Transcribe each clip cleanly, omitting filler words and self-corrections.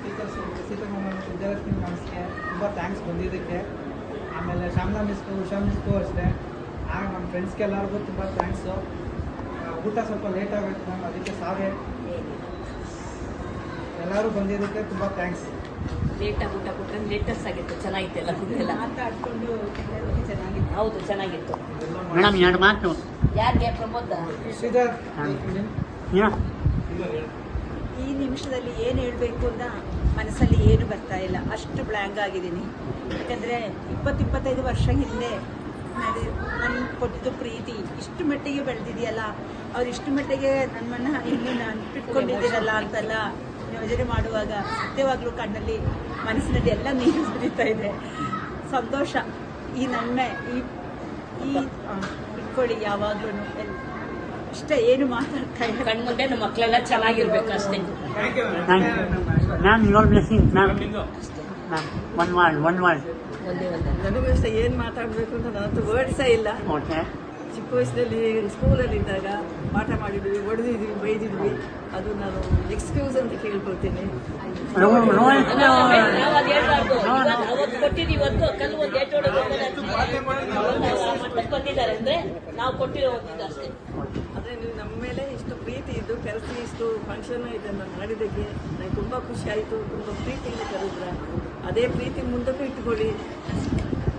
Teachers Seethamma ಮತ್ತು ವಿಜಯಲಕ್ಷ್ಮಿ ಮ್ಯಾಮ್ಸ್ಗೆ ತುಂಬ thanks ಬಂದಿದ್ದಕ್ಕೆ. ಆಮೇಲೆ ಶ್ಯಾಮ್ಲಾ ಮಿಸ್ಗೂ ಉಷಾ ಮಿಸ್ಗೂ ಅಷ್ಟೇ. ಆಗ ನಮ್ಮ ಫ್ರೆಂಡ್ಸ್ಗೆ ಎಲ್ಲರಿಗೂ ತುಂಬ ಥ್ಯಾಂಕ್ಸು. ಊಟ ಸ್ವಲ್ಪ ಲೇಟ್ ಆಗೋಯ್ತು ಮ್ಯಾಮ್, ಅದಕ್ಕೆ ಸಾರಿ. ಎಲ್ಲರೂ ಬಂದಿದ್ದಕ್ಕೆ ತುಂಬ ಥ್ಯಾಂಕ್ಸ್. ಲೇಟಾಗಿ ಊಟ ಕೊಟ್ಟರೆ ಲೇಟೆಸ್ಟ್ ಆಗಿತ್ತು, ಚೆನ್ನಾಗಿತ್ತು. ಎಲ್ಲ ಫುಡ್ ಎಲ್ಲ ಮಾತಾಡ್ಕೊಂಡು ಚೆನ್ನಾಗಿತ್ತು. ಹೌದು, ಚೆನ್ನಾಗಿತ್ತು. ಮೇಡಮ್ ಎರಡು ಮಾತು. ಯಾರಿಗೆ? ಪ್ರಮೋದ ಶ್ರೀಧರ್ ಈ ನಿಮಿಷದಲ್ಲಿ ಏನು ಹೇಳಬೇಕು ಅಂತ ಮನಸ್ಸಲ್ಲಿ ಏನು ಬರ್ತಾ ಇಲ್ಲ, ಅಷ್ಟು ಬ್ಲ್ಯಾಂಕ್ ಆಗಿದ್ದೀನಿ. ಯಾಕಂದರೆ 20-25 ವರ್ಷ ಹಿಂದೆ ನಾನು ಕೊಟ್ಟಿದ್ದು ಪ್ರೀತಿ ಇಷ್ಟು ಮಟ್ಟಿಗೆ ಬೆಳೆದಿದೆಯಲ್ಲ, ಅವ್ರು ಇಷ್ಟು ಮಟ್ಟಿಗೆ ನಮ್ಮನ್ನು ಇನ್ನೂ ನಾನು ಇಟ್ಕೊಂಡಿದ್ದೀರಲ್ಲ ಅಂತೆಲ್ಲ ಯೋಜನೆ ಮಾಡುವಾಗ ಸತ್ಯವಾಗ್ಲೂ ಕಣ್ಣಲ್ಲಿ ಮನಸ್ಸಿನಲ್ಲಿ ಎಲ್ಲ ನೀರು ಸುರಿತಾ ಇದೆ. ಸಂತೋಷ. ಈ ನನ್ಮೆ ಈ ಇಟ್ಕೊಳ್ಳಿ ಯಾವಾಗಲೂ ಅಷ್ಟೇ, ಏನು ಮಾತಾಡ್ತಾ ಇಲ್ಲ. ಕಣ್ಮುಂದೆ ನಮ್ಮ ಮಕ್ಕಳೆಲ್ಲ ಚೆನ್ನಾಗಿರ್ಬೇಕು ಅಷ್ಟೇ. Ma'am your blessing ma'am. One word ಒಂದೇ ಒಂದು ನನಗೂ ಅಷ್ಟೇ ಏನು ಮಾತಾಡಬೇಕು ಅಂತ ನನ್ನದು ವರ್ಡ್ಸೇ ಇಲ್ಲ. ಓಕೆ. ಚಿಕ್ಕ ವಯಸ್ಸಿನಲ್ಲಿ ಸ್ಕೂಲಲ್ಲಿ ಇದ್ದಾಗ ಪಾಠ ಮಾಡಿದ್ವಿ, ಹೊಡೆದಿದ್ವಿ, ಬೈದಿದ್ವಿ. ಅದು ನಾನು ಎಕ್ಸ್ಕ್ಯೂಸ್ ಅಂತ ಕೇಳ್ಕೊಳ್ತೀನಿ. ಅವತ್ತು ಕೊಟ್ಟಿದ್ದು ಇವತ್ತು ಕಲ್ಲು ಒಂದು ಮಟ್ಟಕ್ಕೆ ಬಂದಿದ್ದಾರೆ ಅಂದ್ರೆ ನಾವು ಕೊಟ್ಟಿರೋ ಒಂದು ಅಷ್ಟೇ. ಆದರೆ ನೀವು ನಮ್ಮ ಮೇಲೆ ಇಷ್ಟು ಪ್ರೀತಿ ಇದ್ದು ಕೆಲಸ ಇಷ್ಟು ಫಂಕ್ಷನ್ ಇದನ್ನು ಮಾಡಿದ್ದಕ್ಕೆ ನನಗೆ ತುಂಬ ಖುಷಿ ಆಯಿತು. ತುಂಬ ಪ್ರೀತಿಯಿಂದ ಕರೆದ್ರ ಅದೇ ಪ್ರೀತಿ ಮುಂದಕ್ಕೂ ಇಟ್ಕೊಳ್ಳಿ.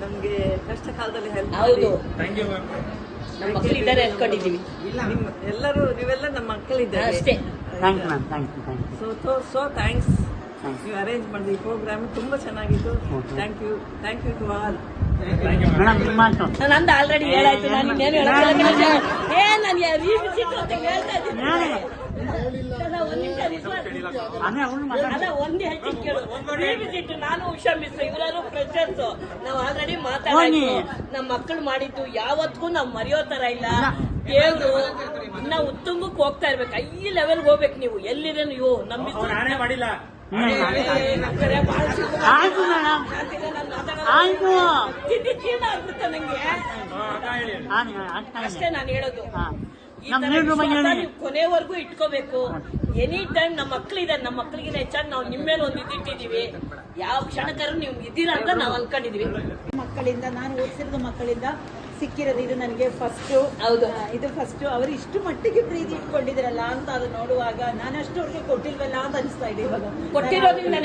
ನಮಗೆ ಕಷ್ಟ ಕಾಲದಲ್ಲಿ ಹೆಲ್ಪ್ ಮಾಡಿ. ನಮ್ಮ ಮಕ್ಕಳು ಇದ್ದಾರೆ ಅನ್ಕೊಂಡಿದ್ದೀವಿ. ಎಲ್ಲರೂ ನೀವೆಲ್ಲ ನಮ್ಮ ಮಕ್ಕಳಿದ್ದಾರೆ ಅಷ್ಟೇ. So thanks. ನೀವು ಅರೇಂಜ್ ಮಾಡಿದ ಈ ಪ್ರೋಗ್ರಾಮ್ ತುಂಬ ಚೆನ್ನಾಗಿತ್ತು. Thank you to all. ನಂದು ಆಲ್ರೆಡಿ ಹೇಳಾಯ್ತು. ನಾನು ಇನ್ನೇನು ಹೇಳೋದಿಲ್ಲ. ನಾನು ಹೇಳ್ತಾ ಇದ್ದೀನಿ. ಒಂದು ಹೆಚ್ಚು ಕೇಳು. ವಿಸಿಟ್ ನಾನು ಉಷಾ ಮಿಸ್ ಇವರೆಲ್ಲರೂ ಫ್ರೆಶರ್ಸ್. ನಾವು ಆಲ್ರೆಡಿ ಮಾತಾಡಿದ್ವಿ. ನಮ್ಮ ಮಕ್ಕಳು ಮಾಡಿದ್ದು ಯಾವತ್ತಿಗೂ ನಾವು ಮರೆಯೋ ತರ ಇಲ್ಲ. ದೇವ್ರು ಇನ್ನ ಉತ್ತುಂಗಕ್ಕೆ ಹೋಗ್ತಾ ಇರ್ಬೇಕು. ಈ ಲೆವೆಲ್ಗೆ ಹೋಗ್ಬೇಕು. ನೀವು ಎಲ್ಲಿದೆ ನೀವು ನಮ್ಮ ಅಷ್ಟೇ ನಾನು ಹೇಳೋದು. ಕೊನೆವರೆಗೂ ಇಟ್ಕೋಬೇಕು. ಎನಿ ಟೈಮ್ ನಮ್ಮ ಮಕ್ಕಳಿದ್ದಾರೆ. ನಮ್ಮ ಮಕ್ಕಳಿಗಿಂತ ಹೆಚ್ಚಾಗಿ ನಾವು ನಿಮ್ಮೇಲೆ ಒಂದು ಇಟ್ಟಿದ್ದೀವಿ. ಯಾವ ಕ್ಷಣಕ್ಕೂ ನೀವು ಇದ್ದೀರಾ ಅಂತ ನಾವು ಅನ್ಕೊಂಡಿದೀವಿ. ಮಕ್ಕಳಿಂದ ನಾನು ಓದಿಸಿರೋದು ಮಕ್ಕಳಿಂದ ಸಿಕ್ಕಿರೋದು ಇದು ನನಗೆ ಫಸ್ಟ್. ಹೌದು, ಇದು ಫಸ್ಟ್. ಅವರು ಇಷ್ಟು ಮಟ್ಟಿಗೆ ಪ್ರೀತಿ ಇಟ್ಕೊಂಡಿದ್ರಲ್ಲ ಅಂತ ಅದು ನೋಡುವಾಗ ನಾನಷ್ಟು ಅವ್ರಿಗೆ ಕೊಟ್ಟಿಲ್ವಲ್ಲ ಅಂತ ಅನಿಸ್ತಾ ಇದೆ ಇವಾಗ. ಕೊಟ್ಟಿರೋದ್ರಿಂದ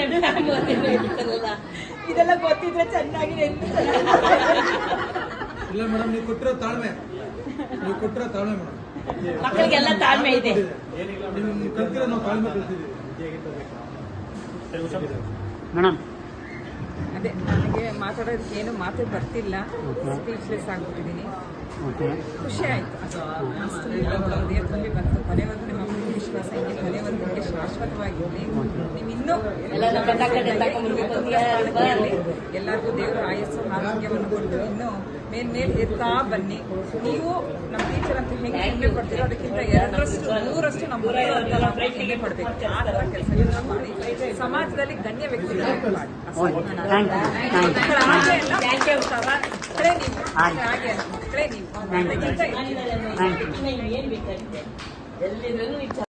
ಇದೆಲ್ಲ ಗೊತ್ತಿದ್ರೆ ಚೆನ್ನಾಗಿ ಇಲ್ಲ ಮೇಡಮ್, ನೀವು ಕೊಟ್ಟಿರೋ ತಾಳ್ಮೆ ಮೇಡಮ್. ಮಕ್ಕಳಿಗೆಲ್ಲ ತಾಳ್ಮೆ ಇದೆ. ನೀವು ಕಲ್ತಿರೋ ನಾವು ತಾಳ್ಮೆ ಕಲ್ತಿದ್ದೀವಿ ಮೇಡಮ್. ಅದೇ ನನಗೆ ಮಾತಾಡೋದಕ್ಕೆ ಏನು ಮಾತೇ ಬರ್ತಿಲ್ಲ. ಸ್ಪೀಚ್ಲೆಸ್ ಆಗ್ಬಿಟ್ಟಿದ್ದೀನಿ. ಖುಷಿ ಆಯಿತು. ಹೃದಯ ತುಂಬಿ ಬಂತು. ಕೊನೆವರೆಗೂ ನಿಮ್ಮ ಮಕ್ಕಳಿಗೆ ವಿಶ್ವಾಸ ಇದೆ. ಕೊನೆವರೆಗೂ ನಿಮಗೆ ಶಾಶ್ವತವಾಗಿರಲಿ. ನೀವು ಇನ್ನೂ ಎಲ್ಲರಿಗೂ ದೇವರ ಆಯಸ್ಸು ಆರೋಗ್ಯವನ್ನು ಕೊಟ್ಟು ಇನ್ನೂ ಮೇಲ್ ಇರ್ತಾ ಬನ್ನಿ. ನೀವು ನಮ್ಮ ಟೀಚರ್ ಅಂತ ಹೆಂಗೆ ಹೆಮ್ಮೆ ಪಡ್ತೀರೋ ಅದಕ್ಕಿಂತ 2-3 ನಮ್ಮ ಹೆಮ್ಮೆ ಪಡಬೇಕು. ಆ ಥರ ಕೆಲಸಗಳನ್ನ ಮಾಡಿ ಸಮಾಜದಲ್ಲಿ ಗಣ್ಯ ವ್ಯಕ್ತಿಗಳಾಗಿ ಮಾಡಿ. ಏನ್ ಬೇಕಾಗಿದೆ ಎಲ್ಲಿದ್ರು